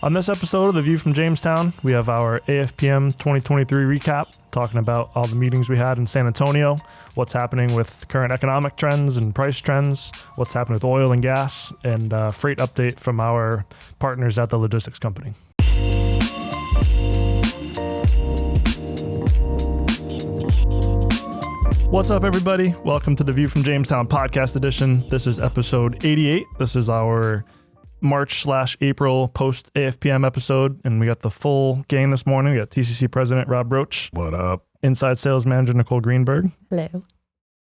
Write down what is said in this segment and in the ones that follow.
On this episode of The View from Jamestown, we have our AFPM 2023 recap, talking about all the meetings we had in San Antonio, what's happening with current economic trends and price trends, what's happening with oil and gas, and freight update from our partners at the Logistix Company. What's up, everybody? Welcome to the View from Jamestown podcast edition. This is episode 88. This is our March/April post AFPM episode, and we got the full gang this morning. We got TCC President Robb Roach. What up? Inside Sales Manager Nicole Greenberg. Hello.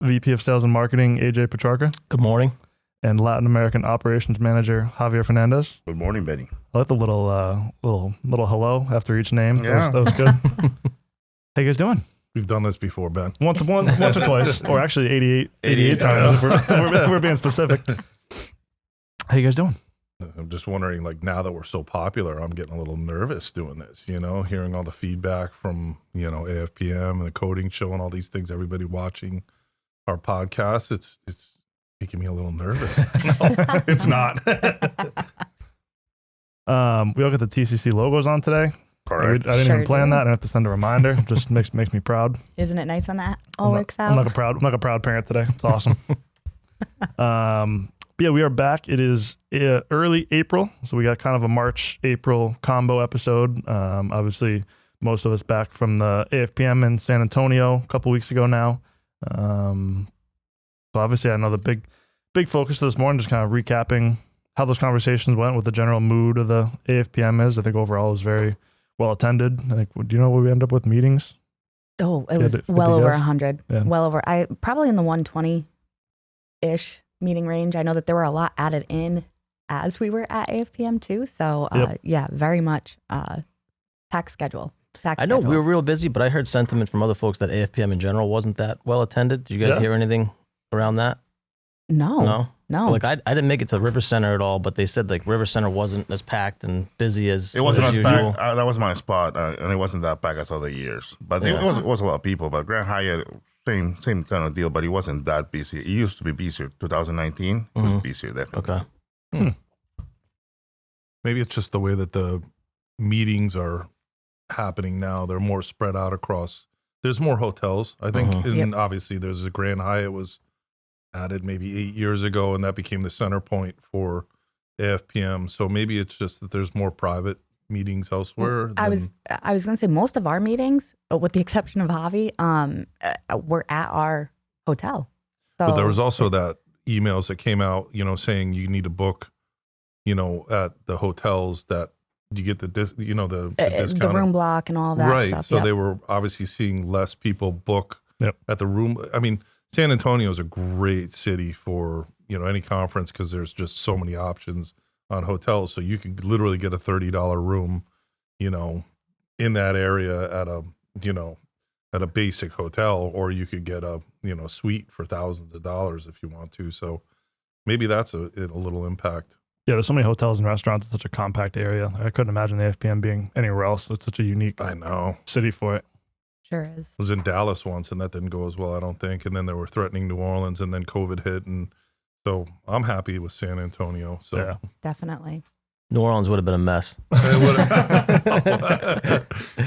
VP of Sales and Marketing AJ Petrarca. Good morning. And Latin American Operations Manager Javier Fernandez. Good morning, Betty. I like the little hello after each name. Yeah. That was good. How you guys doing? We've done this before, Ben. Once or twice, or actually 88 times. If we're being specific. How you guys doing? I'm just wondering, like, now that we're so popular, I'm getting a little nervous doing this, hearing all the feedback from, AFPM and the coding show and all these things, everybody watching our podcast. It's making me a little nervous. No, it's not. We all got the TCC logos on today. Correct. I didn't even plan that. I have to send a reminder. Just makes me proud. Isn't it nice when that all works out? I'm like a proud parent today. It's awesome. But yeah, we are back. It is early April, so we got kind of a March-April combo episode. Obviously, most of us back from the AFPM in San Antonio a couple weeks ago now. So obviously, I know the big focus of this morning, just kind of recapping how those conversations went, what the general mood of the AFPM is. I think overall it was very well attended. I think, do you know what we end up with meetings? Oh, it was well over 100. Yeah. Well over. Probably in the 120-ish meeting range. I know that there were a lot added in as we were at AFPM too. So yeah, very much packed schedule. I know we were real busy, but I heard sentiment from other folks that AFPM in general wasn't that well attended. Did you guys hear anything around that? No. Like I didn't make it to River Center at all, but they said like River Center wasn't as packed and busy as it wasn't as usual. packed. That was my spot, and it wasn't that packed as other years. But it was a lot of people. But Grand Hyatt, same kind of deal, but it wasn't that busy. It used to be busier. 2019 it was busier, definitely. Okay. Maybe it's just the way that the meetings are happening now. They're more spread out across. There's more hotels, I think, and obviously there's a Grand Hyatt was added maybe 8 years ago, and that became the center point for AFPM. So maybe it's just that there's more private meetings elsewhere. I was going to say most of our meetings, with the exception of Javi, were at our hotel. So, but there was also that emails that came out, saying you need to book, at the hotels that you get the discount, the room block and all that right. stuff. So they were obviously seeing less people book at the room. I mean, San Antonio is a great city for, any conference because there's just so many options on hotels. So you can literally get a $30 room, in that area at a basic hotel, or you could get a, suite for thousands of dollars if you want to. So maybe that's a little impact. Yeah, there's so many hotels and restaurants in such a compact area. I couldn't imagine the AFPM being anywhere else. It's such a unique city for it. Sure is. I was in Dallas once, and that didn't go as well, I don't think. And then they were threatening New Orleans, and then COVID hit. And so I'm happy with San Antonio. So yeah. Definitely. New Orleans would have been a mess.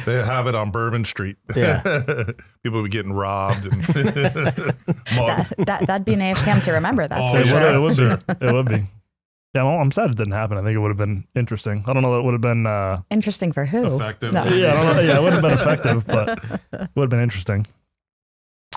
They have it on Bourbon Street. Yeah. People would be getting robbed. And That'd be an AFPM to remember. That's for sure. It would be. It would be. Yeah, well, I'm sad it didn't happen. I think it would have been interesting. I don't know that it would have been interesting for who. Effective. No. Yeah, I don't know. Yeah, it wouldn't have been effective, but it would have been interesting.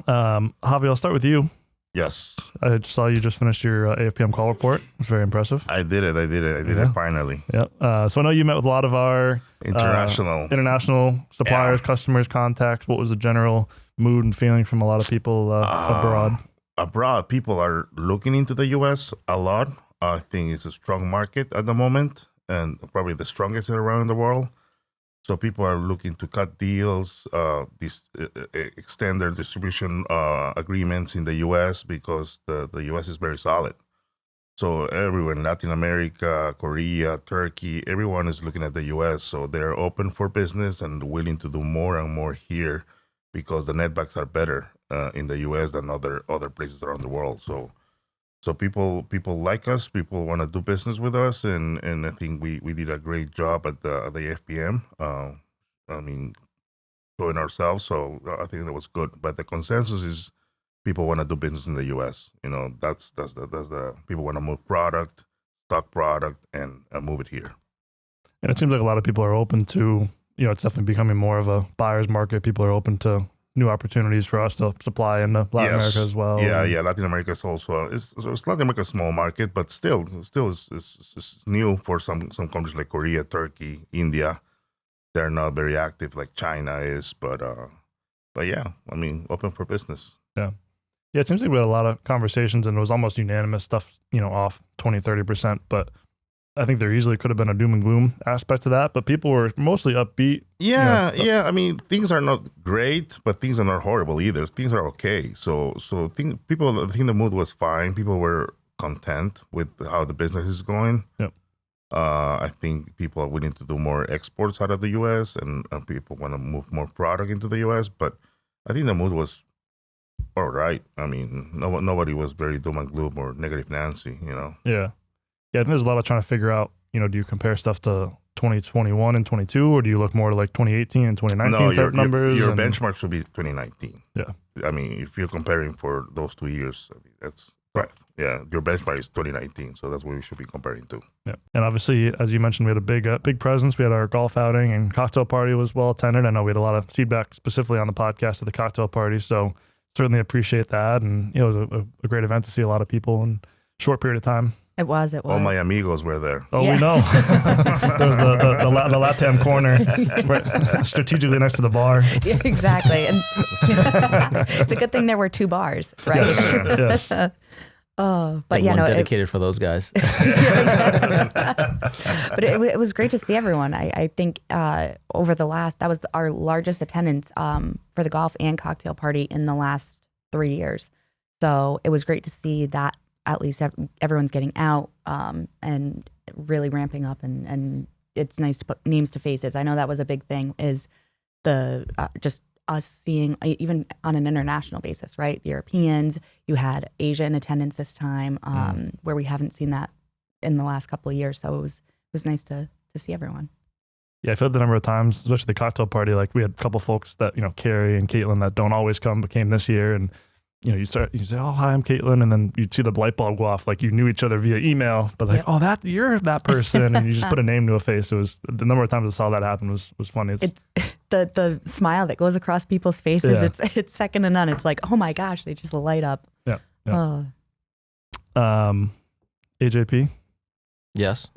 Javi, I'll start with you. Yes. I saw you just finished your AFPM call report. It was very impressive. I did it finally. Yeah. So I know you met with a lot of our international suppliers, customers, contacts. What was the general mood and feeling from a lot of people abroad? Abroad, people are looking into the U.S. a lot. I think it's a strong market at the moment, and probably the strongest around the world. So people are looking to cut deals, extend their distribution agreements in the U.S. because the U.S. is very solid. So everyone, Latin America, Korea, Turkey, everyone is looking at the U.S. So they're open for business and willing to do more and more here because the netbacks are better in the U.S. than other places around the world. So So people like us. People want to do business with us, and I think we did a great job at the AFPM. I mean, showing ourselves. So I think that was good. But the consensus is people want to do business in the U.S. You know, that's the people want to move product, stock product, and move it here. And it seems like a lot of people are open to, you know, it's definitely becoming more of a buyer's market. People are open to new opportunities for us to supply in Latin America as well. Yeah. Latin America is also it's Latin America a small market, but still it's new for some countries like Korea, Turkey, India. They're not very active like China is, but yeah, I mean, open for business. Yeah, it seems like we had a lot of conversations, and it was almost unanimous stuff, you know, off 20-30%. But I think there easily could have been a doom and gloom aspect to that, but people were mostly upbeat. Yeah, yeah. I mean, things are not great, but things are not horrible either. Things are okay. So I think the mood was fine. People were content with how the business is going. Yep. I think people are willing to do more exports out of the U.S. and people want to move more product into the U.S. But I think the mood was all right. I mean, nobody was very doom and gloom or negative Nancy, you know. Yeah. Yeah, I think there's a lot of trying to figure out, you know, do you compare stuff to 2021 and 22, or do you look more to like 2018 and 2019 type numbers? Your benchmark should be 2019. Yeah. I mean, if you're comparing for those 2 years, I mean, that's right. Yeah, your benchmark is 2019, so that's what we should be comparing to. Yeah, and obviously, as you mentioned, we had a big presence. We had our golf outing and cocktail party was well attended. I know we had a lot of feedback specifically on the podcast of the cocktail party, so certainly appreciate that. And you know, it was a great event to see a lot of people in a short period of time. It was. All my amigos were there. Oh, yeah. We know. There was the LATAM corner right strategically next to the bar. Yeah, exactly. And it's a good thing there were 2 bars, right? Yeah. Oh, but one dedicated for those guys. But it was great to see everyone. I think over the last, that was our largest attendance for the golf and cocktail party in the last 3 years. So it was great to see that at least everyone's getting out and really ramping up, and it's nice to put names to faces. I know that was a big thing, is the just us seeing, even on an international basis, right? The Europeans, you had Asia in attendance this time, where we haven't seen that in the last couple of years. So it was nice to see everyone. Yeah, I felt the number of times, especially the cocktail party, like we had a couple folks that, you know, Carrie and Caitlin, that don't always come, but came this year. And, you know, you say, oh, hi, I'm Caitlin. And then you'd see the light bulb go off, like you knew each other via email, but like, oh, you're that person. And you just put a name to a face. It was, the number of times I saw that happen was funny. It's the smile that goes across people's faces. Yeah. It's second to none. It's like, oh my gosh, they just light up. Yeah. AJP? Yes.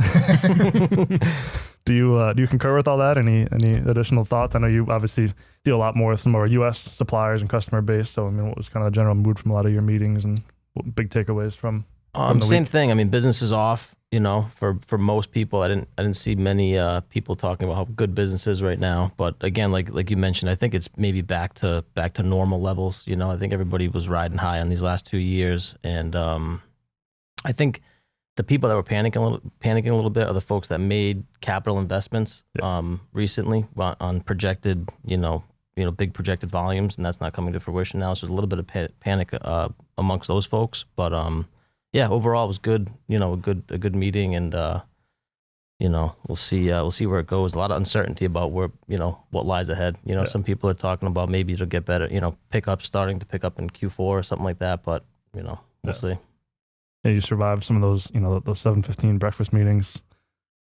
Do you concur with all that? Any additional thoughts? I know you obviously deal a lot more with some of our U.S. suppliers and customer base. So I mean, what was kind of the general mood from a lot of your meetings, and what big takeaways from the same week? thing. I mean, business is off. You know, for most people, I didn't see many people talking about how good business is right now. But again, like you mentioned, I think it's maybe back to normal levels. You know, I think everybody was riding high on these last 2 years, and I think the people that were panicking a little bit are the folks that made capital investments recently on projected, big projected volumes, and that's not coming to fruition now. So there's a little bit of panic amongst those folks. But overall it was good. You know, a good meeting, and we'll see where it goes. A lot of uncertainty about where what lies ahead. Some people are talking about maybe it'll get better. Starting to pick up in Q4 or something like that. But we'll see. Yeah, you survived some of those, those 7:15 breakfast meetings.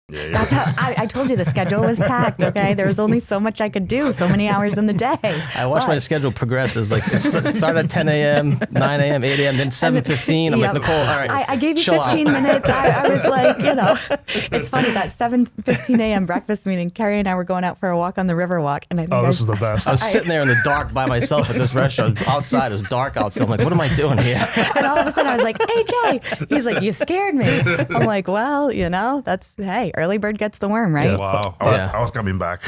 Yeah. That's how I told you the schedule was packed. Okay, there was only so much I could do, so many hours in the day. I watched my schedule progress. It was like it started at 10 a.m., 9 a.m., 8 a.m., then 7:15. I'm like, Nicole, all right. I gave you 15 minutes. I was like, it's funny that 7:15 a.m. breakfast meeting. Carrie and I were going out for a walk on the Riverwalk, and I think this is the best. I was sitting there in the dark by myself at this restaurant. Outside, it was dark outside. I'm like, what am I doing here? And all of a sudden, I was like, AJ. He's like, you scared me. I'm like, well, that's early bird gets the worm, right? Yeah. Wow. I was coming back.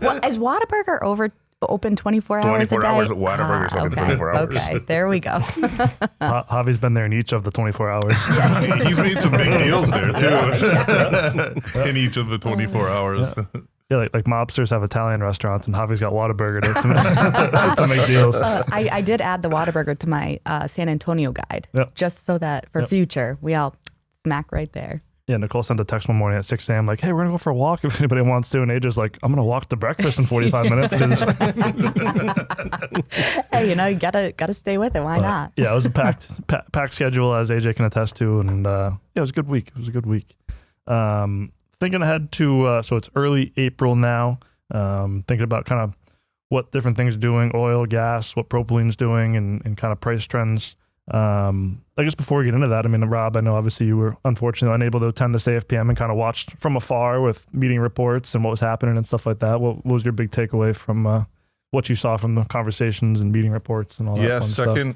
Well, is Whataburger open 24 hours a day? 24 hours. Whataburger's open 24 hours. Okay, there we go. Javi's been there in each of the 24 hours. He's made some big deals there too. In each of the 24 hours. Yeah, like mobsters have Italian restaurants, and Javi's got Whataburger to make deals. I did add the Whataburger to my San Antonio guide, just so that for future, we all smack right there. Yeah, Nicole sent a text one morning at 6 a.m. like, hey, we're going to go for a walk if anybody wants to. And AJ's like, I'm going to walk to breakfast in 45 minutes. Hey, you gotta stay with it. Why not? Yeah, it was a packed schedule, as AJ can attest to. And yeah, it was a good week. Thinking ahead to, so it's early April now, thinking about kind of what different things are doing, oil, gas, what propylene's doing, and kind of price trends. I guess before we get into that, I mean, Rob, I know obviously you were unfortunately unable to attend this AFPM and kind of watched from afar with meeting reports and what was happening and stuff like that. What was your big takeaway from what you saw from the conversations and meeting reports and all that fun stuff?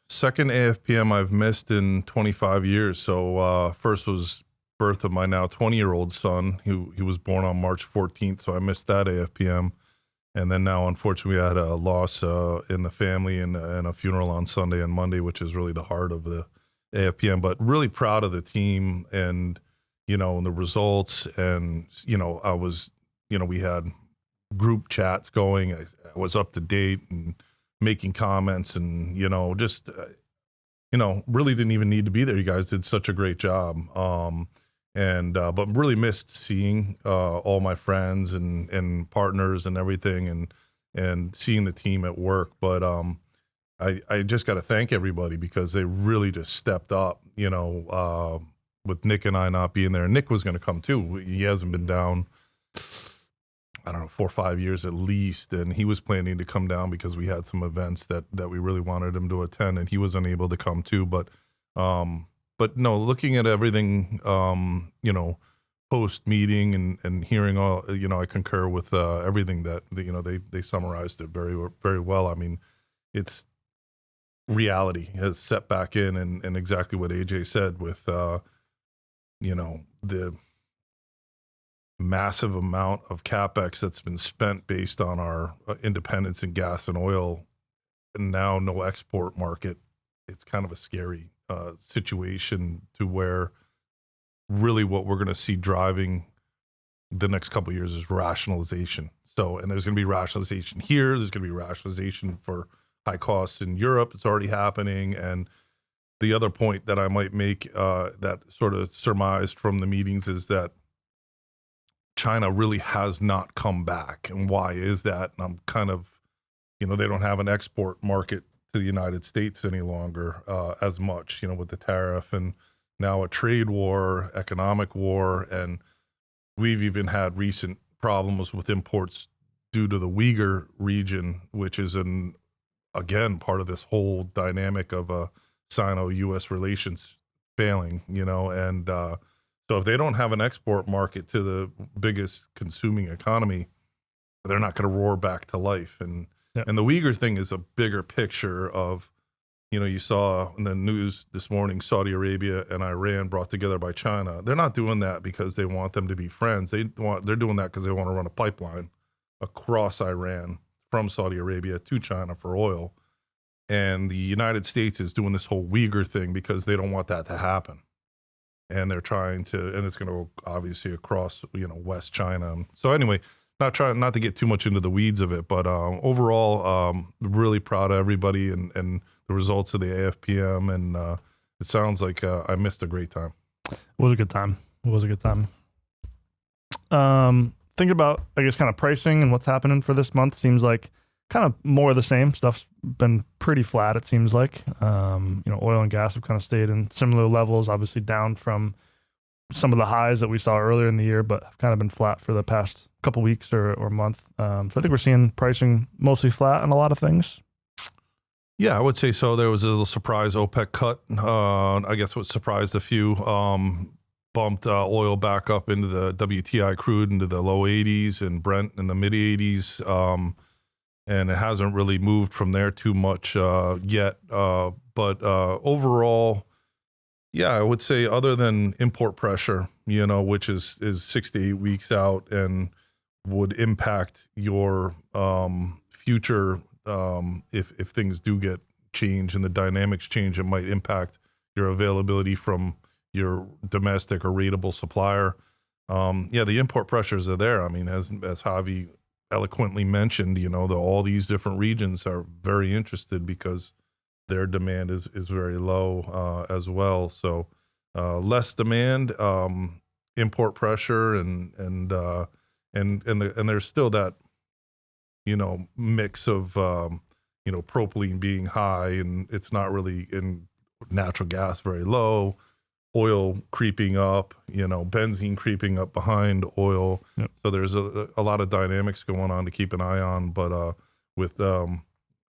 Second AFPM I've missed in 25 years. So first was birth of my now 20-year-old son. He was born on March 14th, so I missed that AFPM. And then now, unfortunately, I had a loss in the family and a funeral on Sunday and Monday, which is really the heart of the AFPM. But really proud of the team and, and the results. And, I was, we had group chats going. I was up to date and making comments and, just, really didn't even need to be there. You guys did such a great job. But really missed seeing all my friends and partners and everything and seeing the team at work. But I just got to thank everybody because they really just stepped up, with Nick and I not being there. And Nick was going to come too. He hasn't been down, I don't know, 4 or 5 years at least. And he was planning to come down because we had some events that we really wanted him to attend, and he was unable to come too. But no, looking at everything, post meeting and hearing all, I concur with everything that they summarized it very, very well. I mean, it's reality has set back in and exactly what AJ said with, the massive amount of CapEx that's been spent based on our independence in gas and oil, and now no export market. It's kind of a scary situation to where really what we're going to see driving the next couple of years is rationalization. So, and there's going to be rationalization here. There's going to be rationalization for high costs in Europe. It's already happening. And the other point that I might make that sort of surmised from the meetings is that China really has not come back. And why is that? And I'm kind of, they don't have an export market to the United States any longer as much, with the tariff and now a trade war, economic war. And we've even had recent problems with imports due to the Uyghur region, which is again, part of this whole dynamic of Sino-U.S. relations failing, and so if they don't have an export market to the biggest consuming economy, they're not going to roar back to life. And the Uyghur thing is a bigger picture of, you saw in the news this morning, Saudi Arabia and Iran brought together by China. They're not doing that because they want them to be friends. They're doing that because they want to run a pipeline across Iran from Saudi Arabia to China for oil. And the United States is doing this whole Uyghur thing because they don't want that to happen. And they're trying to, and it's going to go obviously across, West China. So anyway, not to get too much into the weeds of it, but overall, really proud of everybody and the results of the AFPM. And it sounds like I missed a great time. It was a good time. Thinking about, I guess, kind of pricing and what's happening for this month, seems like kind of more of the same. Stuff's been pretty flat, it seems like. Oil and gas have kind of stayed in similar levels, obviously down from some of the highs that we saw earlier in the year, but have kind of been flat for the past couple weeks or month. So I think we're seeing pricing mostly flat on a lot of things. Yeah, I would say so. There was a little surprise OPEC cut. I guess what surprised a few, bumped oil back up into the WTI crude into the low 80s and Brent in the mid 80s. And it hasn't really moved from there too much yet. But overall, yeah, I would say other than import pressure, which is 6 to 8 weeks out and would impact your future if things do get changed and the dynamics change, it might impact your availability from your domestic or ratable supplier. the import pressures are there. I mean, as Javi eloquently mentioned, all these different regions are very interested because their demand is very low as well. So less demand, import pressure, and there's still that mix of propylene being high, and it's not really, in natural gas very low, oil creeping up, benzene creeping up behind oil. Yep. So there's a lot of dynamics going on to keep an eye on. But with a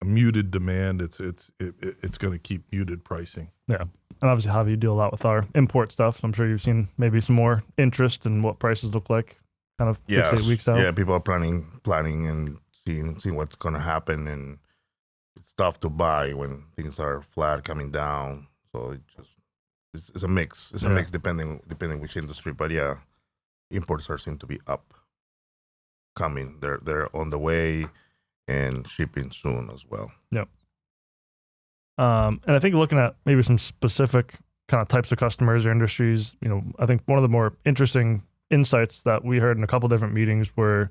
muted demand, it's going to keep muted pricing. Yeah. And obviously, Javi, you deal a lot with our import stuff. So I'm sure you've seen maybe some more interest in what prices look like kind of 6-8 weeks out. Yeah, people are planning and seeing what's going to happen. And it's tough to buy when things are flat, coming down. So it's a mix. It's a mix depending which industry. But yeah, imports seem to be up, coming. They're on the way and shipping soon as well. Yep. And I think looking at maybe some specific kind of types of customers or industries, I think one of the more interesting insights that we heard in a couple different meetings were,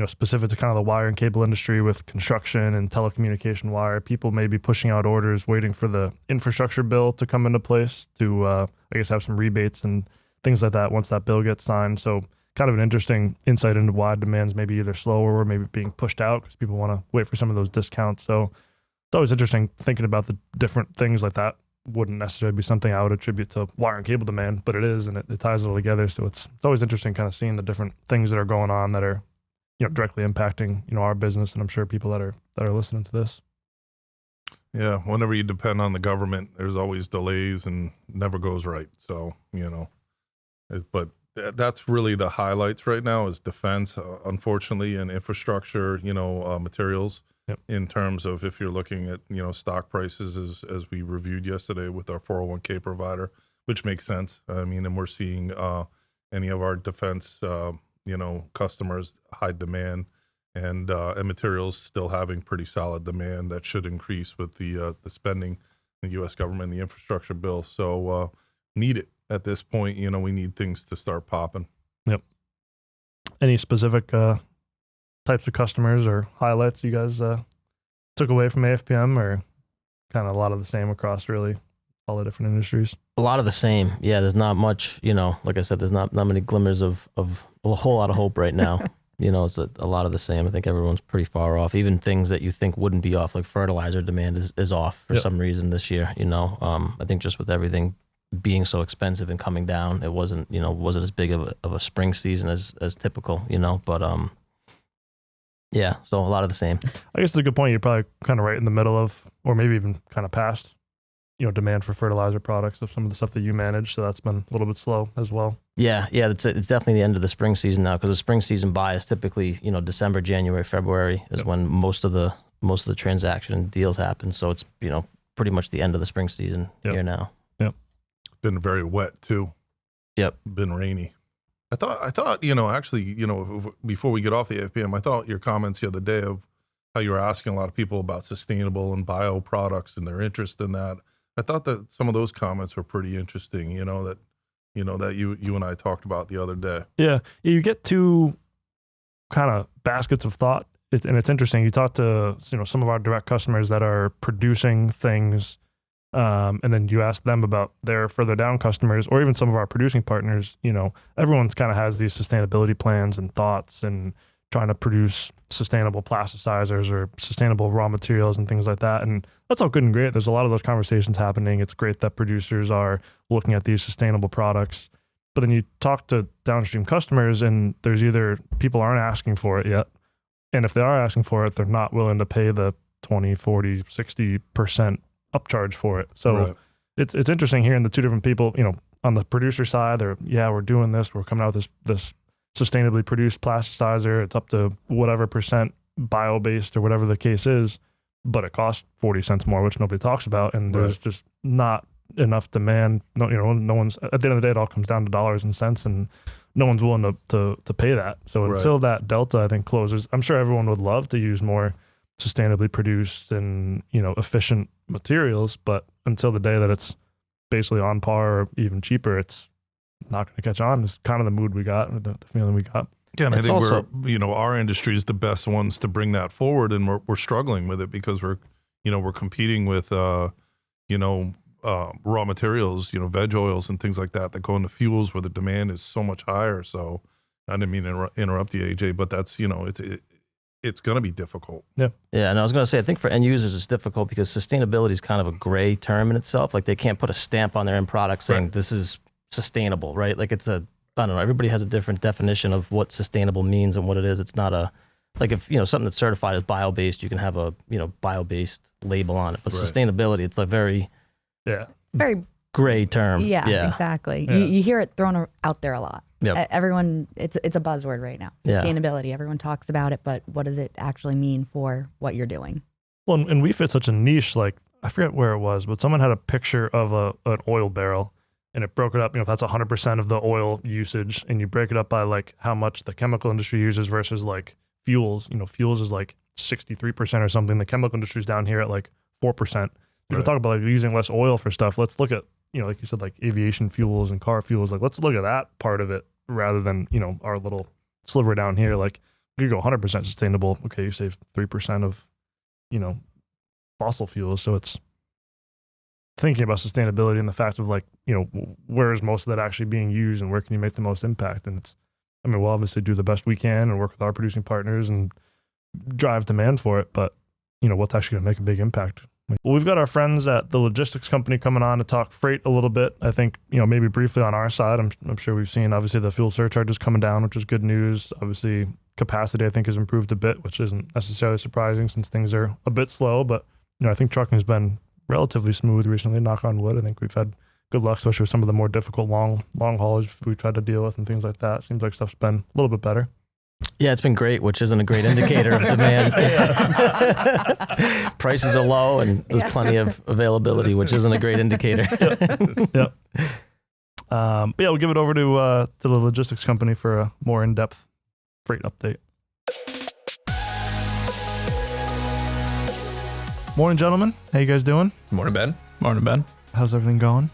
specific to kind of the wire and cable industry with construction and telecommunication wire. People may be pushing out orders, waiting for the infrastructure bill to come into place to, have some rebates and things like that once that bill gets signed. So kind of an interesting insight into why demand's maybe either slower or maybe being pushed out because people want to wait for some of those discounts. So it's always interesting thinking about the different things like that. Wouldn't necessarily be something I would attribute to wire and cable demand, but it is, and it ties it all together. So it's always interesting kind of seeing the different things that are going on that are directly impacting our business, and I'm sure people that are listening to this. Yeah, whenever you depend on the government, there's always delays and never goes right. So but that's really the highlights right now is defense, unfortunately, and infrastructure. Materials. Yep. In terms of if you're looking at stock prices as we reviewed yesterday with our 401k provider, which makes sense. I mean, and we're seeing any of our defense customers high demand and materials still having pretty solid demand that should increase with the spending in the U.S. government, the infrastructure bill. So need it at this point. We need things to start popping. Yep. Any specific types of customers or highlights you guys took away from AFPM, or kind of a lot of the same across really all the different industries? A lot of the same. Yeah, there's not much, like I said, there's not many glimmers of a whole lot of hope right now. It's a lot of the same. I think everyone's pretty far off. Even things that you think wouldn't be off, like fertilizer demand is off for some reason this year. I think just with everything being so expensive and coming down, it wasn't as big of a spring season as typical, but yeah, so a lot of the same. I guess it's a good point. You're probably kind of right in the middle of, or maybe even kind of past, demand for fertilizer products of some of the stuff that you manage. So that's been a little bit slow as well. Yeah, it's definitely the end of the spring season now, because the spring season buy is typically December, January, February is when most of the transaction deals happen. So it's pretty much the end of the spring season here now. Yep. Been very wet too. Yep. Been rainy. I thought, actually, before we get off the AFPM, I thought your comments the other day of how you were asking a lot of people about sustainable and bio products and their interest in that. I thought that some of those comments were pretty interesting, that you and I talked about the other day. Yeah. You get two kind of baskets of thought. And it's interesting. You talk to, some of our direct customers that are producing things, and then you ask them about their further down customers, or even some of our producing partners. Everyone kind of has these sustainability plans and thoughts and trying to produce sustainable plasticizers or sustainable raw materials and things like that. And that's all good and great. There's a lot of those conversations happening. It's great that producers are looking at these sustainable products. But then you talk to downstream customers, and there's either people aren't asking for it yet, and if they are asking for it, they're not willing to pay the 20, 40, 60% upcharge for it. So right. It's interesting hearing the two different people, on the producer side, we're doing this, we're coming out with this sustainably produced plasticizer. It's up to whatever percent bio-based or whatever the case is, but it costs 40 cents more, which nobody talks about. And there's just not enough demand. No one's, at the end of the day, it all comes down to dollars and cents, and no one's willing to pay that. So until that delta, I think, closes, I'm sure everyone would love to use more sustainably produced and, efficient materials, but until the day that it's basically on par or even cheaper, not going to catch on. It's kind of the mood we got, or the feeling we got. Yeah, and I It's think also- our industry is the best ones to bring that forward, and we're struggling with it because we're competing with, raw materials, veg oils and things like that go into fuels where the demand is so much higher. So I didn't mean to interrupt you, AJ, but that's, it's going to be difficult. Yeah, and I was going to say, I think for end users it's difficult because sustainability is kind of a gray term in itself. Like they can't put a stamp on their end product saying this is sustainable, right? Like it's I don't know, everybody has a different definition of what sustainable means and what it is. It's not like if, something that's certified as bio-based, you can have a, bio-based label on it. But sustainability, it's a very Very gray term. Yeah, exactly. Yeah. You hear it thrown out there a lot. Yep. Everyone, it's a buzzword right now. Yeah. Sustainability. Everyone talks about it, but what does it actually mean for what you're doing? Well, and we fit such a niche, like, I forget where it was, but someone had a picture of an oil barrel, and it broke it up, if that's 100% of the oil usage, and you break it up by like how much the chemical industry uses versus like fuels, fuels is like 63% or something. The chemical industry is down here at like 4%. People talk about like using less oil for stuff. Let's look at, like you said, like aviation fuels and car fuels. Like, let's look at that part of it rather than, our little sliver down here. Like, you go 100% sustainable. Okay, you save 3% of, fossil fuels. So it's thinking about sustainability and the fact of like, where is most of that actually being used and where can you make the most impact? And we'll obviously do the best we can and work with our producing partners and drive demand for it. But, what's actually going to make a big impact? Well, we've got our friends at the Logistix Company coming on to talk freight a little bit. I think, maybe briefly on our side, I'm sure we've seen obviously the fuel surcharges coming down, which is good news. Obviously capacity, I think, has improved a bit, which isn't necessarily surprising since things are a bit slow, but I think trucking has been relatively smooth recently, knock on wood. I think we've had good luck, especially with some of the more difficult long haulage we tried to deal with and things like that. Seems like stuff's been a little bit better. Yeah, it's been great, which isn't a great indicator of demand. Prices are low and there's plenty of availability, which isn't a great indicator. Yep. But we'll give it over to the Logistix Company for a more in-depth freight update. Morning, gentlemen. How you guys doing? Morning, Ben. Morning, Ben. How's everything going?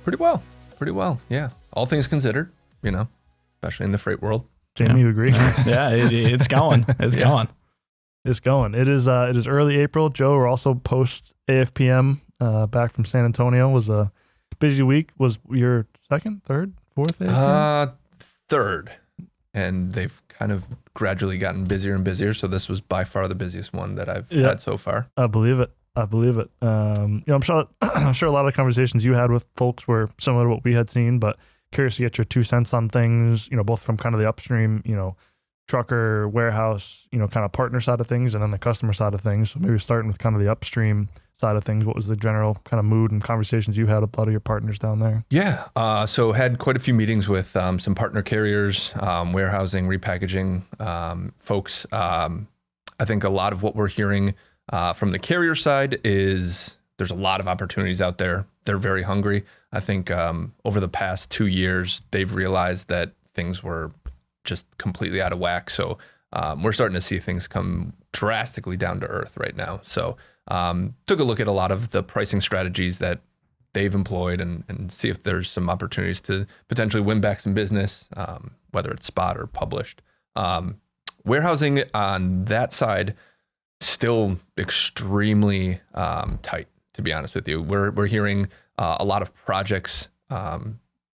Pretty well. Yeah. All things considered, especially in the freight world. Jamie, you agree? Yeah, it's going. It's going. It's going. It is early April. Joe, we're also post AFPM back from San Antonio. It was a busy week. Was your second, third, fourth AFPM? Third. And they've kind of gradually gotten busier and busier. So this was by far the busiest one that I've had so far. I believe it. I'm sure a lot of the conversations you had with folks were similar to what we had seen, but curious to get your 2 cents on things, both from kind of the upstream, trucker, warehouse, kind of partner side of things, and then the customer side of things. So maybe starting with kind of the upstream side of things, what was the general kind of mood and conversations you had with a lot of your partners down there? Yeah. So had quite a few meetings with some partner carriers, warehousing, repackaging folks. I think a lot of what we're hearing from the carrier side is there's a lot of opportunities out there. They're very hungry. I think over the past 2 years, they've realized that things were just completely out of whack. So we're starting to see things come drastically down to earth right now. So took a look at a lot of the pricing strategies that they've employed and see if there's some opportunities to potentially win back some business, whether it's spot or published. Warehousing on that side, still extremely tight, to be honest with you. We're hearing a lot of projects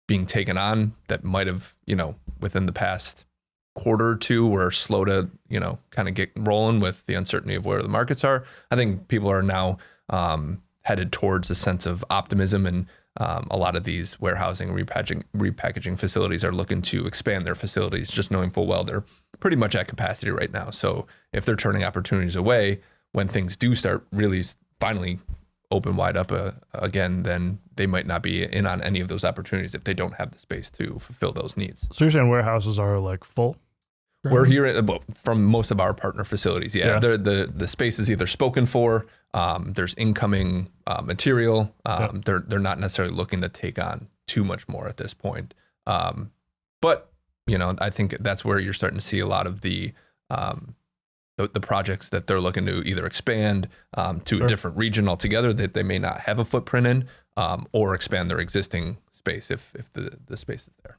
being taken on that might have, within the past quarter or two were slow to, kind of get rolling with the uncertainty of where the markets are. I think people are now headed towards a sense of optimism, and a lot of these warehousing repackaging facilities are looking to expand their facilities, just knowing full well they're pretty much at capacity right now. So if they're turning opportunities away when things do start really finally open wide up again, then they might not be in on any of those opportunities if they don't have the space to fulfill those needs. So you're saying warehouses are like full? We're here from most of our partner facilities. Yeah. The space is either spoken for, there's incoming material. They're not necessarily looking to take on too much more at this point. But I think that's where you're starting to see a lot of the projects that they're looking to either expand to a different region altogether that they may not have a footprint in, or expand their existing space if the space is there.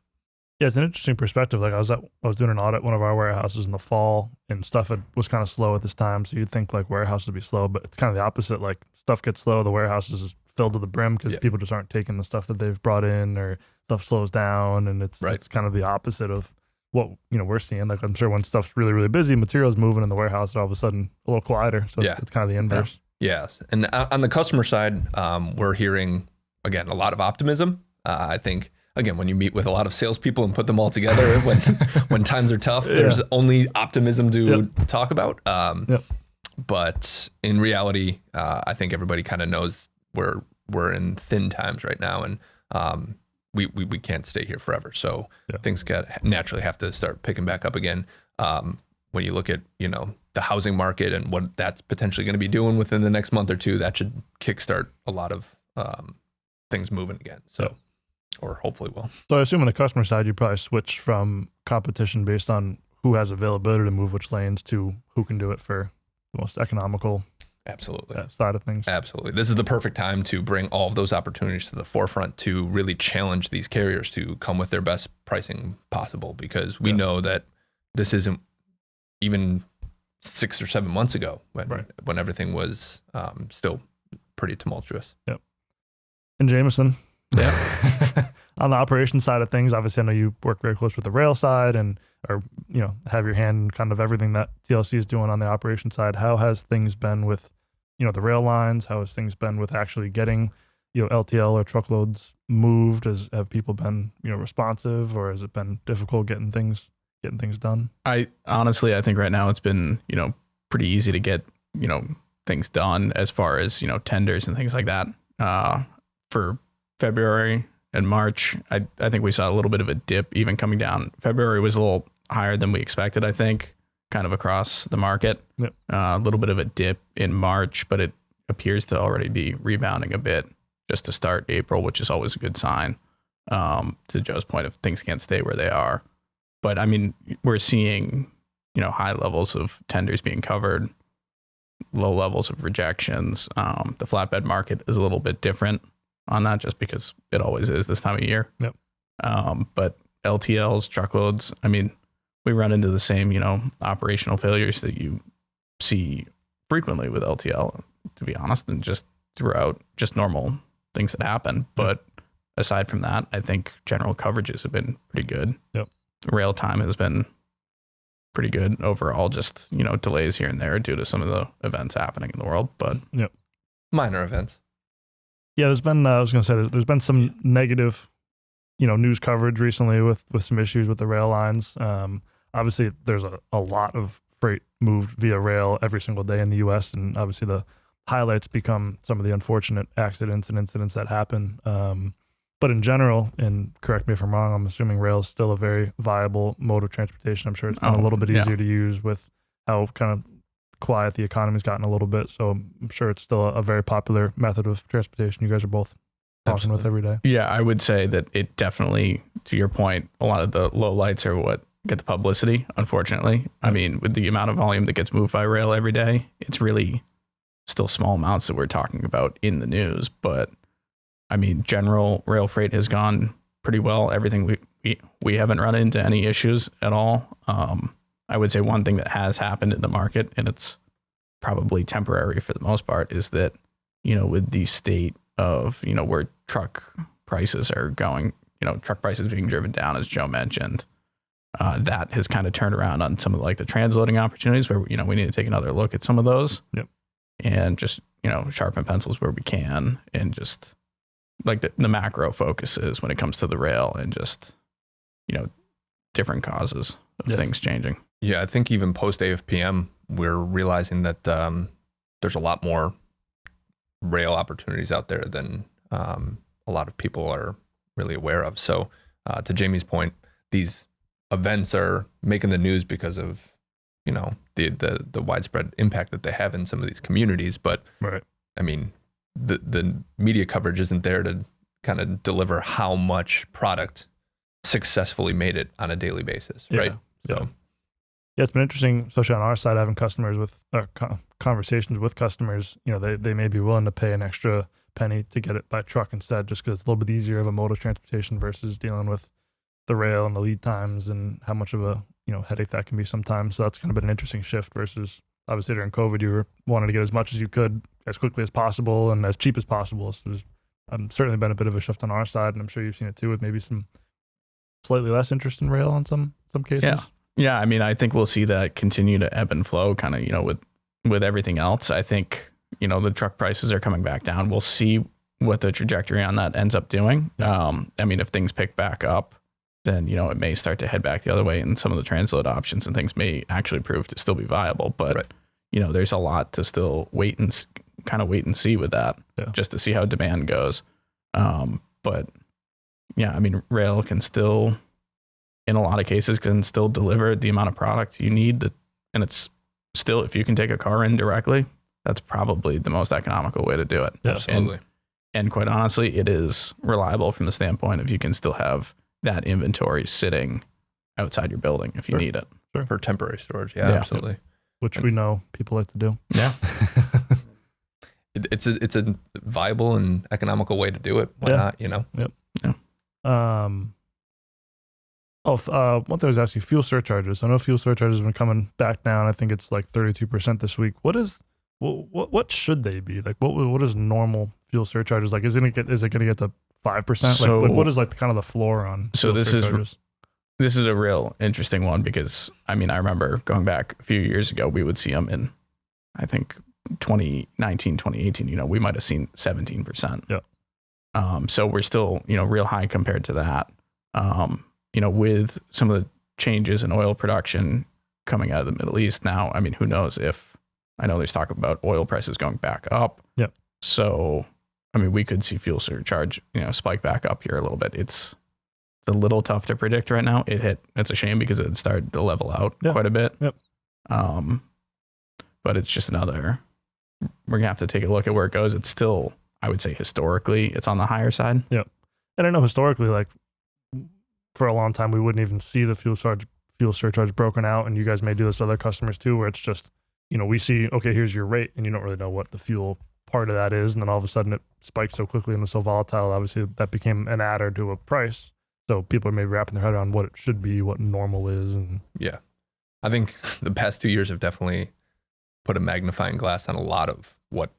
Yeah, it's an interesting perspective. Like I was doing an audit at one of our warehouses in the fall, and stuff was kind of slow at this time. So you'd think like warehouses would be slow, but it's kind of the opposite. Like stuff gets slow, the warehouses is filled to the brim because people just aren't taking the stuff that they've brought in, or stuff slows down, and it's kind of the opposite of what we're seeing. Like I'm sure when stuff's really, really busy, materials moving in the warehouse, all of a sudden a little quieter. So it's kind of the inverse. Yes, and on the customer side, we're hearing again a lot of optimism. I think. Again, when you meet with a lot of salespeople and put them all together, when times are tough, there's only optimism to talk about. But in reality, I think everybody kind of knows we're in thin times right now, and we can't stay here forever. So things naturally have to start picking back up again. When you look at the housing market and what that's potentially going to be doing within the next month or two, that should kickstart a lot of things moving again. So. Or hopefully will. So I assume on the customer side, you probably switch from competition based on who has availability to move which lanes to who can do it for the most economical side of things. Absolutely. This is the perfect time to bring all of those opportunities to the forefront to really challenge these carriers to come with their best pricing possible, because we know that this isn't even 6 or 7 months ago when everything was still pretty tumultuous. Yep. And Jamestown. Yeah. On the operations side of things, obviously I know you work very close with the rail side or have your hand in kind of everything that TLC is doing on the operations side. How has things been with, the rail lines? How has things been with actually getting, LTL or truckloads moved? Have people been, responsive, or has it been difficult getting things done? I think right now it's been, pretty easy to get, things done as far as, tenders and things like that. For February and March, I think we saw a little bit of a dip even coming down. February was a little higher than we expected, I think, kind of across the market. Yep. A little bit of a dip in March, but it appears to already be rebounding a bit just to start April, which is always a good sign. To Joe's point, if things can't stay where they are. But I mean, we're seeing, high levels of tenders being covered, low levels of rejections. The flatbed market is a little bit different on that, just because it always is this time of year. Yep. But LTLs, truckloads, I mean, we run into the same, operational failures that you see frequently with LTL, to be honest, and just throughout just normal things that happen. But aside from that, I think general coverages have been pretty good. Yep. Rail time has been pretty good overall, just, delays here and there due to some of the events happening in the world, but minor events. Yeah, there's been, I was going to say, there's been some negative, news coverage recently with some issues with the rail lines. Obviously, there's a lot of freight moved via rail every single day in the U.S., and obviously the highlights become some of the unfortunate accidents and incidents that happen. But in general, and correct me if I'm wrong, I'm assuming rail is still a very viable mode of transportation. I'm sure it's been a little bit easier to use with how kind of quiet the economy's gotten a little bit. So I'm sure it's still a very popular method of transportation you guys are both talking with every day. Yeah, I would say that it definitely, to your point, a lot of the low lights are what get the publicity, unfortunately. I mean, with the amount of volume that gets moved by rail every day, it's really still small amounts that we're talking about in the news. But I mean, general rail freight has gone pretty well. Everything we haven't run into any issues at all. I would say one thing that has happened in the market, and it's probably temporary for the most part, is that, with the state of, where truck prices are going, truck prices being driven down, as Joe mentioned, that has kind of turned around on some of the transloading opportunities where, we need to take another look at some of those. Yep. And just, sharpen pencils where we can, and just the macro focuses when it comes to the rail, and just, different causes of things changing. Yeah, I think even post AFPM, we're realizing that there's a lot more rail opportunities out there than a lot of people are really aware of. So to Jamie's point, these events are making the news because of, the widespread impact that they have in some of these communities. But I mean, the media coverage isn't there to kind of deliver how much product successfully made it on a daily basis, right? So. Yeah, it's been interesting, especially on our side, having customers with conversations with customers. They may be willing to pay an extra penny to get it by truck instead, just because it's a little bit easier of a mode of transportation versus dealing with the rail and the lead times and how much of a headache that can be sometimes. So that's kind of been an interesting shift versus obviously during COVID, you were wanting to get as much as you could as quickly as possible and as cheap as possible. So there's certainly been a bit of a shift on our side, and I'm sure you've seen it too with maybe some slightly less interest in rail in some cases. Yeah. I mean, I think we'll see that continue to ebb and flow kind of, with everything else. I think, the truck prices are coming back down. We'll see what the trajectory on that ends up doing. I mean, if things pick back up, then, it may start to head back the other way, and some of the transload options and things may actually prove to still be viable. But, there's a lot to still wait and see with that, just to see how demand goes. But yeah, I mean, rail can still, in a lot of cases, can still deliver the amount of product you need. And it's still, if you can take a car in directly, that's probably the most economical way to do it. Absolutely. And quite honestly, it is reliable from the standpoint of you can still have that inventory sitting outside your building if you need it. For temporary storage. Yeah, absolutely. Which we know people like to do. Yeah. It's a viable and economical way to do it. Why not, Yep. Yeah. One thing I was asking, fuel surcharges. I know fuel surcharges have been coming back down. I think it's like 32% this week. What should they be? Like what is normal fuel surcharges? Like is it going to get to 5%? So, like what is like kind of the floor on fuel surcharges? This is a real interesting one because I mean, I remember going back a few years ago, we would see them in, I think 2019, 2018, we might've seen 17%. Yeah. So we're still, real high compared to that. With some of the changes in oil production coming out of the Middle East now, I mean, who knows I know there's talk about oil prices going back up. Yep. So, I mean, we could see fuel surcharge, spike back up here a little bit. It's a little tough to predict right now. It's a shame because it started to level out quite a bit. Yep. But it's just we're gonna have to take a look at where it goes. It's still, I would say historically, it's on the higher side. Yep. And I know historically, like for a long time, we wouldn't even see the fuel surcharge broken out. And you guys may do this to other customers too, where it's just, we see, okay, here's your rate, and you don't really know what the fuel part of that is. And then all of a sudden it spikes so quickly and was so volatile. Obviously that became an adder to a price. So people are maybe wrapping their head around what it should be, what normal is. And yeah, I think the past 2 years have definitely put a magnifying glass on a lot of what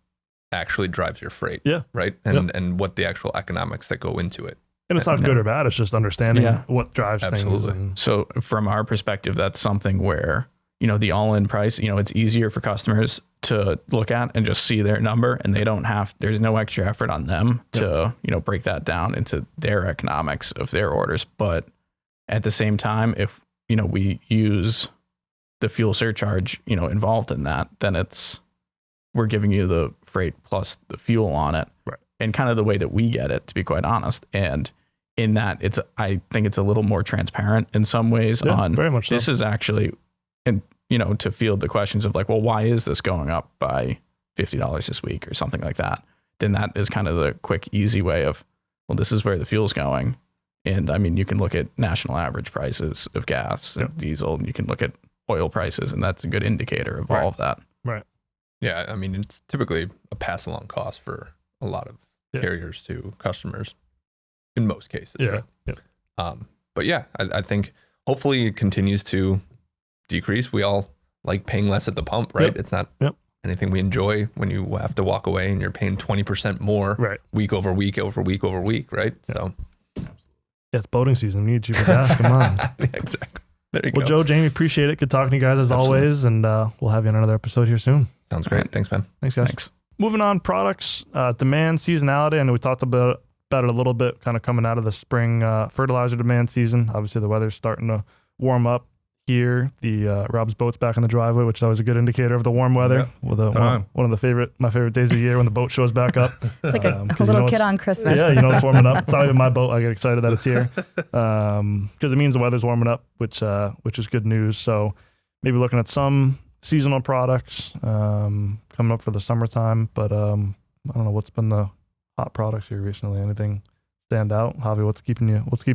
actually drives your freight. Yeah. Right. And what the actual economics that go into it. And it's not good or bad. It's just understanding what drives things. So from our perspective, that's something where, the all-in price, it's easier for customers to look at and just see their number, and there's no extra effort on them to, break that down into their economics of their orders. But at the same time, if, we use the fuel surcharge, involved in that, then we're giving you the freight plus the fuel on it. Right. And kind of the way that we get it, to be quite honest. And in that I think it's a little more transparent in some ways on very much so. This is actually, and to field the questions of like, well, why is this going up by $50 this week or something like that? Then that is kind of the quick, easy way of, well, this is where the fuel's going. And I mean, you can look at national average prices of gas and diesel, and you can look at oil prices, and that's a good indicator of all of that. Right. Yeah. I mean, it's typically a pass along cost for a lot of carriers to customers in most cases. Yeah. Right? Yeah. But yeah, I think hopefully it continues to decrease. We all like paying less at the pump, right? It's not anything we enjoy when you have to walk away and you're paying 20% more week over week over week over week, right? So yeah, it's boating season. We need you for gas. Come on. Exactly. There you go. Joe, Jamie, appreciate it. Good talking to you guys as always, and we'll have you on another episode here soon. Sounds great. Thanks, man. Thanks, guys. Thanks. Moving on, products, demand, seasonality. I know we talked about it a little bit, kind of coming out of the spring fertilizer demand season. Obviously, the weather's starting to warm up here. The Robb's boat's back in the driveway, which is always a good indicator of the warm weather. With one of my favorite days of the year when the boat shows back up. It's like a little kid on Christmas. Yeah, it's warming up. It's not even my boat. I get excited that it's here because it means the weather's warming up, which is good news. So maybe looking at some seasonal products coming up for the summertime, but I don't know what's been the hot products here recently. Anything stand out? Javi, what's keeping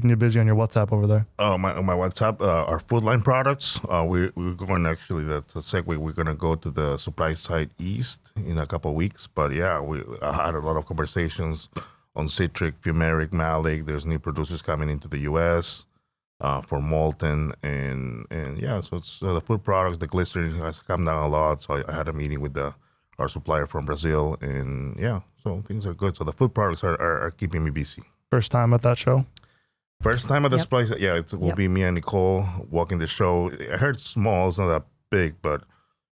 you busy on your WhatsApp over there? My WhatsApp, our food line products. We're going, actually, that's a segue. We're going to go to the supply side east in a couple of weeks. But yeah, I had a lot of conversations on Citric, Fumaric, Malic. There's new producers coming into the U.S. For molten and yeah. So it's the food products. The glycerin has come down a lot. So I had a meeting with our supplier from Brazil, and yeah, so things are good. So the food products are keeping me busy. First time at that show? First time at this place, yeah, it will be me and Nicole walking the show. I heard it's small, it's not that big, but it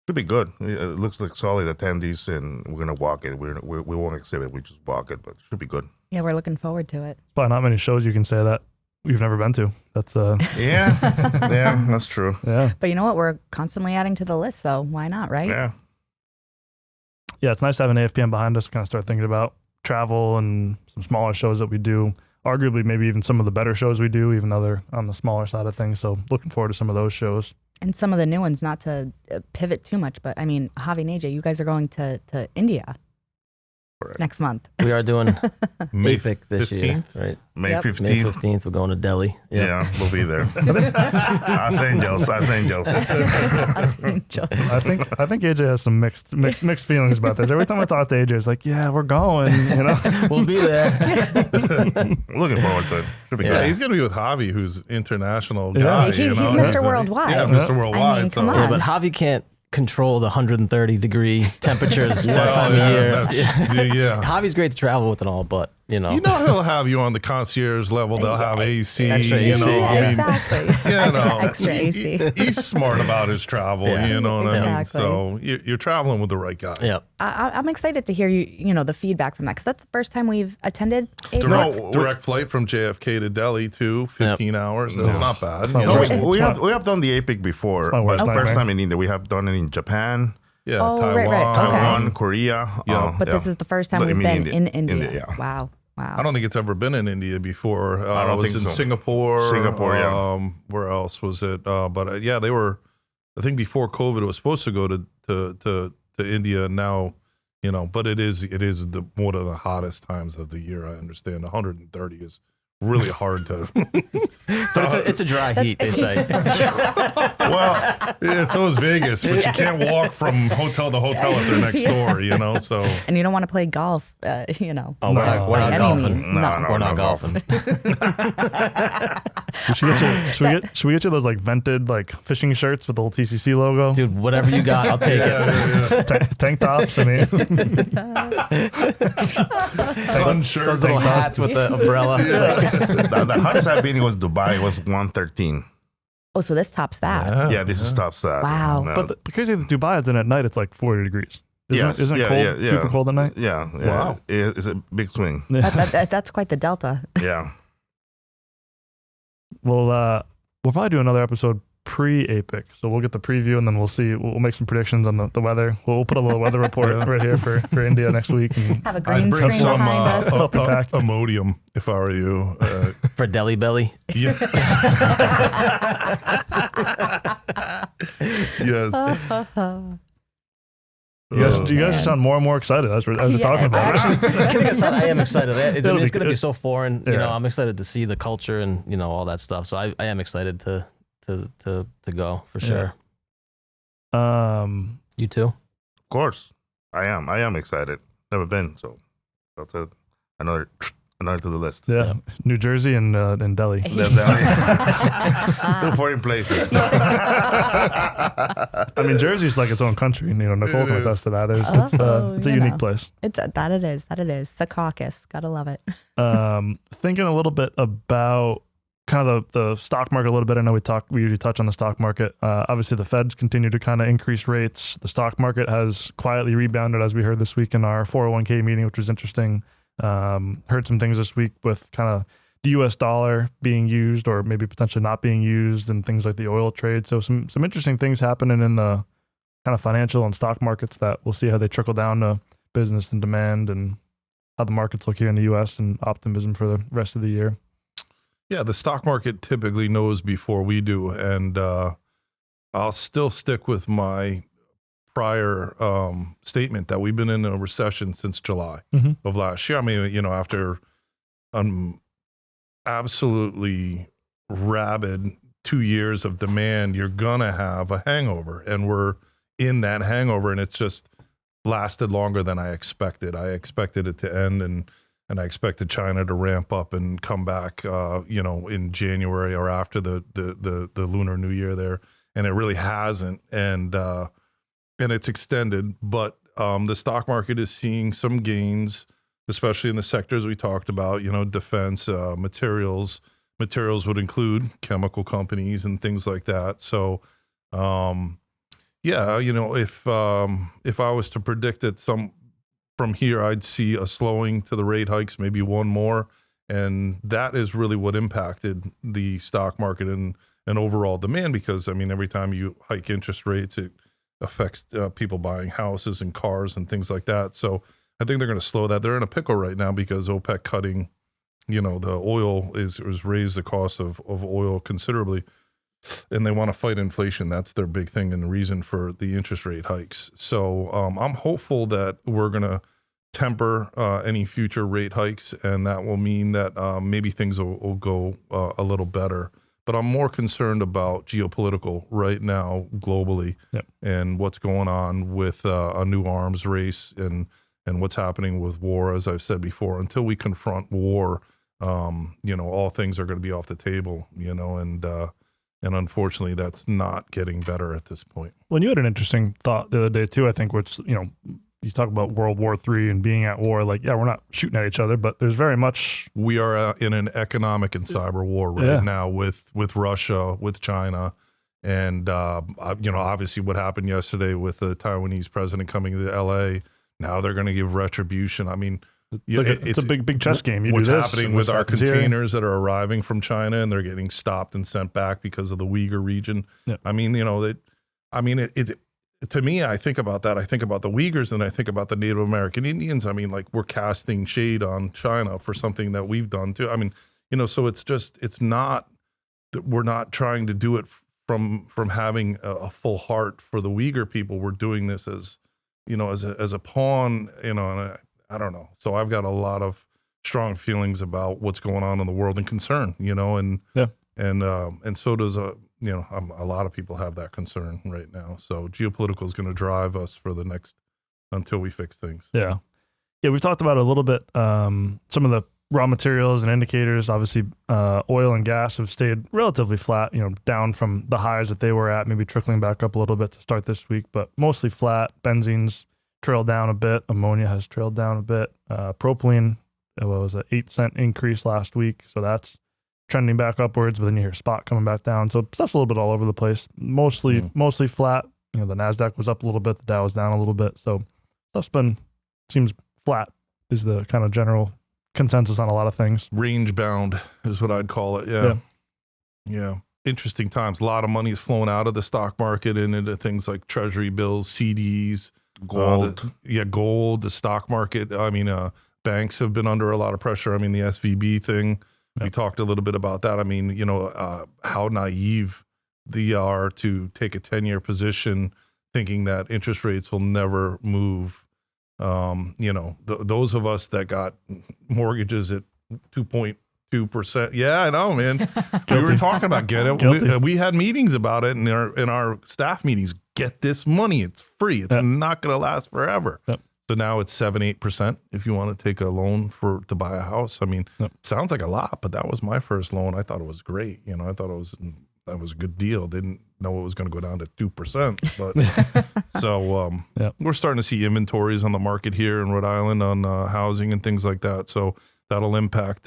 should be good. It looks like solid attendees, and we're going to walk it. We won't exhibit, we just walk it, but it should be good. Yeah, we're looking forward to it. Probably not many shows you can say that we've never been to. That's yeah, yeah, that's true. Yeah. But you know what? We're constantly adding to the list, so why not, right? Yeah. Yeah, it's nice to have an AFPM behind us to kind of start thinking about travel and some smaller shows that we do. Arguably, maybe even some of the better shows we do, even though they're on the smaller side of things. So looking forward to some of those shows. And some of the new ones, not to pivot too much, but I mean, Javi and AJ, you guys are going to India next month. We are doing May APIC this 15th? year, right? May Yep. 15th. May 15th, we're going to Delhi. Yep. Yeah, we'll be there. Us angels. Us angels. I think AJ has some mixed feelings about this. Every time I talk to AJ, it's like, yeah, we're going. You know, We'll be there. Looking forward to it. Should be Yeah, good. he's gonna be with Javi, who's international Yeah. guy. He's you know? Mr. Worldwide. Yeah, Mr. Worldwide. I mean, come so. on. Yeah, but Javi can't control the 130 degree temperatures that time of year. Yeah. Javi's great to travel with and all, but you know. You know he'll have you on the concierge level. They'll have AC. Extra you AC, know, yeah. I mean, Exactly. you know, Extra AC. He's smart about his travel. Yeah. You know what I mean? Exactly. So you're traveling with the right guy. Yep. I'm excited to hear the feedback from that, because that's the first time we've attended APIC. Direct flight from JFK to Delhi too, 15 hours. That's not bad. You No, know? We have done the APIC before, my but worst the first nightmare. time in India. We have done it in Japan, Yeah, Oh, Taiwan. right. Okay. Taiwan, Korea. Yeah. But this is the first time But I we've mean been India. in India. Yeah. Wow. I don't think it's ever been in India before. I don't was think in so. Singapore. Singapore, yeah. Where else was it? But yeah, they were. I think before COVID, it was supposed to go to India. Now, but it is one of the hottest times of the year. I understand 130 is really hard to. But it's a dry heat, they say. Well, yeah, so is Vegas, but you can't walk from hotel to hotel if they're next door. So. And you don't want to play golf, Oh, we're No. not by any golfing. means. No. We're not golfing. Should we get you those like vented like fishing shirts with the little TCC logo? Dude, whatever you got, I'll take it. Tank tops. I mean, Sun shirt. Those little hats with the umbrella. The hottest I've been was Dubai. It was 113. Oh, so this tops that. Yeah, this is top that. Wow. No. but the crazy thing, Dubai is in at night. It's like 40 degrees. Yes, Isn't it cold? Super cold at night. Yeah. Wow. It's a big swing. That's quite the delta. Yeah. We'll probably do another episode pre-APIC. So we'll get the preview and then we'll see. We'll make some predictions on the weather. We'll put a little weather report right here for India next week. And Have a I'd green bring screen some behind us. Imodium if I were you. For Delhi Belly. Yeah. Yes. You guys sound more and more excited as we're talking about it. Kidding aside, I am excited. It's It'll going be to be good. so foreign. Yeah. I'm excited to see the culture and all that stuff. So I am excited to go for sure. You too? Of course. I am excited. Never been, so that's it. Another to the list. Yeah, New Jersey and Delhi. Two foreign places. I mean, Jersey's like its own country. Nicole can attest to that. It's a unique place. That it is. Secaucus. Gotta love it. Thinking a little bit about kind of the stock market a little bit. I know we usually touch on the stock market. Obviously, the Feds continue to kind of increase rates. The stock market has quietly rebounded, as we heard this week in our 401k meeting, which was interesting. Heard some things this week with kind of the US dollar being used or maybe potentially not being used and things like the oil trade. So some interesting things happening in the kind of financial and stock markets that we'll see how they trickle down to business and demand and how the markets look here in the US and optimism for the rest of the year. Yeah, the stock market typically knows before we do. And I'll still stick with my prior statement that we've been in a recession since July of last year. I mean, after absolutely rabid 2 years of demand, you're gonna have a hangover, and we're in that hangover, and it's just lasted longer than I expected. I expected it to end, and I expected China to ramp up and come back, in January or after the Lunar New Year there, and it really hasn't, and it's extended. But the stock market is seeing some gains, especially in the sectors we talked about. Defense, materials. Materials would include chemical companies and things like that. So, if I was to predict it from here, I'd see a slowing to the rate hikes, maybe one more. And that is really what impacted the stock market and overall demand, because, every time you hike interest rates, it affects people buying houses and cars and things like that. So I think they're going to slow that. They're in a pickle right now because OPEC cutting, the oil is raised the cost of oil considerably, and they want to fight inflation. That's their big thing and the reason for the interest rate hikes. So I'm hopeful that we're going to temper any future rate hikes, and that will mean that maybe things will go a little better. But I'm more concerned about geopolitical right now globally, and what's going on with a new arms race and what's happening with war. As I've said before, until we confront war, all things are going to be off the table, and unfortunately that's not getting better at this point. Well, you had an interesting thought the other day too, I think, which, you talk about World War III and being at war, we're not shooting at each other, but there's very much... We are in an economic and cyber war right now with Russia, with China, and, obviously what happened yesterday with the Taiwanese president coming to LA. Now they're going to give retribution. It's a big chess game. What's happening with our containers that are arriving from China, and they're getting stopped and sent back because of the Uyghur region. Yeah. To me, I think about that. I think about the Uyghurs, and I think about the Native American Indians. We're casting shade on China for something that we've done too. So it's not that we're not trying to do it from having a full heart for the Uyghur people. We're doing this as a pawn, and I don't know. So I've got a lot of strong feelings about what's going on in the world and concern, and so does a lot of people have that concern right now. So geopolitical is going to drive us for the next, until we fix things. Yeah. We've talked about a little bit, some of the raw materials and indicators. Obviously, oil and gas have stayed relatively flat, down from the highs that they were at, maybe trickling back up a little bit to start this week, but mostly flat. Benzene's trailed down a bit. Ammonia has trailed down a bit. Propylene, it was an 8-cent increase last week, so that's trending back upwards, but then you hear spot coming back down. So stuff's a little bit all over the place. Mostly flat. The NASDAQ was up a little bit, the Dow was down a little bit. So stuff's seems flat is the kind of general consensus on a lot of things. Range bound is what I'd call it. Yeah. Interesting times. A lot of money is flowing out of the stock market and into things like treasury bills, CDs, gold. Gold, the stock market. Banks have been under a lot of pressure. The SVB thing. We talked a little bit about that. How naive they are to take a 10-year position thinking that interest rates will never move. Those of us that got mortgages at 2.2%. Yeah, I know, man. We were talking about we had meetings about it in our staff meetings. Get this money. It's free. It's not going to last forever. Yep. So now it's 7-8% if you want to take a loan to buy a house. It sounds like a lot, but that was my first loan. I thought it was great. I thought that was a good deal. Didn't know it was going to go down to 2%. But so we're starting to see inventories on the market here in Rhode Island on housing and things like that. So that'll impact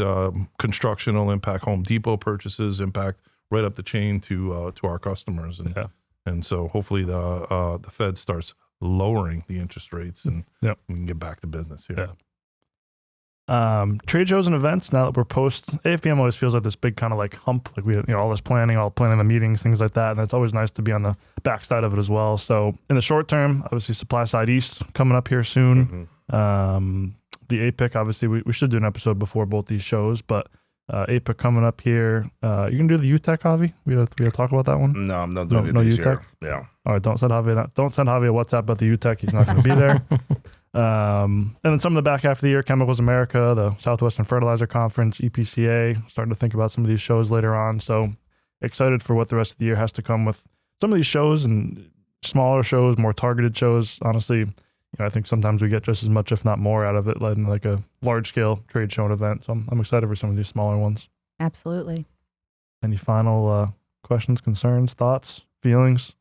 construction. It'll impact Home Depot purchases. Impact right up the chain to our customers. And so hopefully the Fed starts lowering the interest rates and we can get back to business here. Trade shows and events, now that we're post AFPM, always feels like this big kind of hump, we all this planning the meetings, things like that, and it's always nice to be on the backside of it as well. So in the short term, obviously Supply Side East coming up here soon. The APIC, obviously we should do an episode before both these shows, but APIC coming up here. You can do the UTEC, Javi? We gotta talk about that one. No, I'm not doing it this UTEC? year. Yeah. All right, don't send Javi a WhatsApp about the UTEC. He's not going to be there. And then some of the back half of the year, Chemicals America, the Southwestern Fertilizer Conference, EPCA, starting to think about some of these shows later on. So excited for what the rest of the year has to come with some of these shows and smaller shows, more targeted shows. Honestly, I think sometimes we get just as much, if not more, out of it than like a large scale trade show and event. So I'm excited for some of these smaller ones. Absolutely. Any final questions, concerns, thoughts, feelings?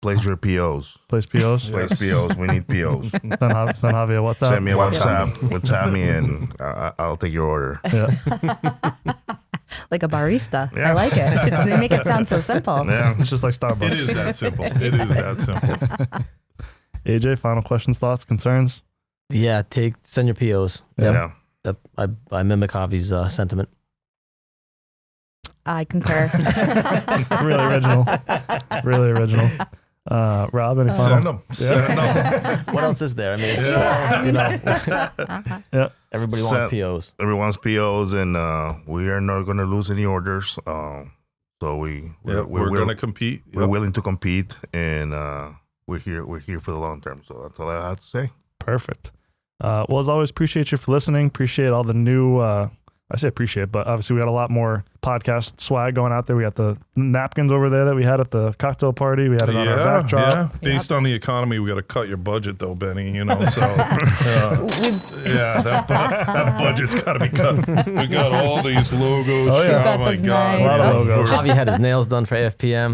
Place your POs. Place POs? Place POs. We need POs. Send Javier WhatsApp. Send me a WhatsApp with Tammy and I'll take your order. Yeah. Like a barista. Yeah. I like it. They make it sound so simple. Yeah. It's just like Starbucks. It is that simple. It is that simple. AJ, final questions, thoughts, concerns? Yeah, send your POs. Yep. Yeah. I mimic Javi's sentiment. I concur. Really original. Really original. Rob, any final? Send them. What else is there? I mean, it's Yeah. everybody wants POs. Everyone's POs, and we are not going to lose any orders. So we're going to compete. We're willing to compete, and we're here for the long term. So that's all I have to say. Perfect. Well, as always, appreciate you for listening. Appreciate all the new, I say appreciate, but obviously we got a lot more podcast swag going out there. We got the napkins over there that we had at the cocktail party. We had it on our backdrop. Yeah. Based on the economy, we got to cut your budget though, Benny, so that budget's got to be cut. We got all these logos. Oh, yeah. Oh my God. Nice. A lot of logos. Javi had his nails done for AFPM.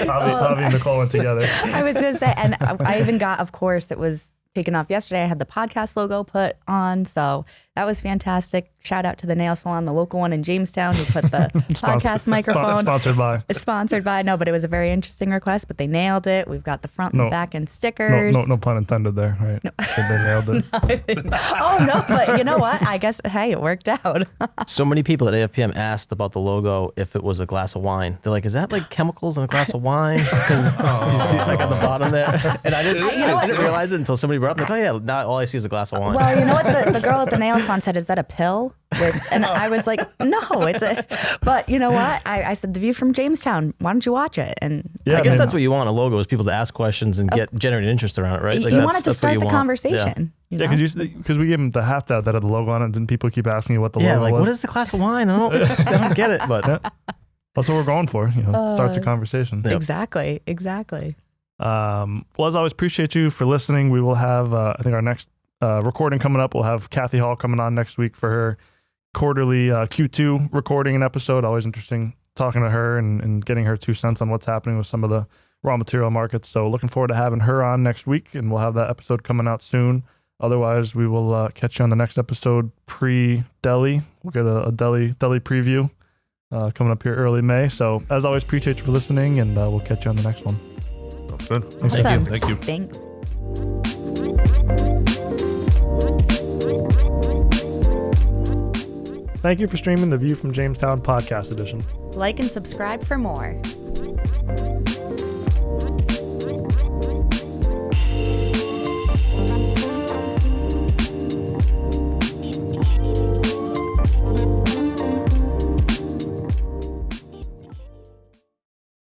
Javi and Nicole went together. I was going to say, and I even got, of course, it was taken off yesterday. I had the podcast logo put on, so that was fantastic. Shout out to the nail salon, the local one in Jamestown, who put the podcast microphone. Sponsored by. No, but it was a very interesting request, but they nailed it. We've got the front and back end stickers. No pun intended there, right? No. They nailed it. Oh, no, but you know what? I guess, hey, it worked out. So many people at AFPM asked about the logo if it was a glass of wine. They're like, is that like chemicals in a glass of wine? Because you see like on the bottom there. And I didn't realize it until somebody brought up, like, oh yeah, now all I see is a glass of wine. Well, you know what the girl at the nail salon said, is that a pill? And I was like, no, it's a, but you know what? I said, the view from Jamestown, why don't you watch it? And I guess that's what you want a logo, is people to ask questions and generate interest around it, right? Like you wanted to start the conversation. Yeah, because we gave them the hat that had the logo on it, and people keep asking you what the logo was. What is the glass of wine? I don't get it, but that's what we're going for. Start the conversation. Yep. Exactly. Well, as always, appreciate you for listening. We will have, I think our next recording coming up, we'll have Kathy Hall coming on next week for her quarterly Q2 recording and episode. Always interesting talking to her and getting her 2 cents on what's happening with some of the raw material markets. So looking forward to having her on next week, and we'll have that episode coming out soon. Otherwise, we will catch you on the next episode pre-deli. We'll get a deli preview coming up here early May. So as always, appreciate you for listening, and we'll catch you on the next one. Good. Awesome. Thank you. Thanks. Thank you for streaming the View from Jamestown podcast edition. Like and subscribe for more.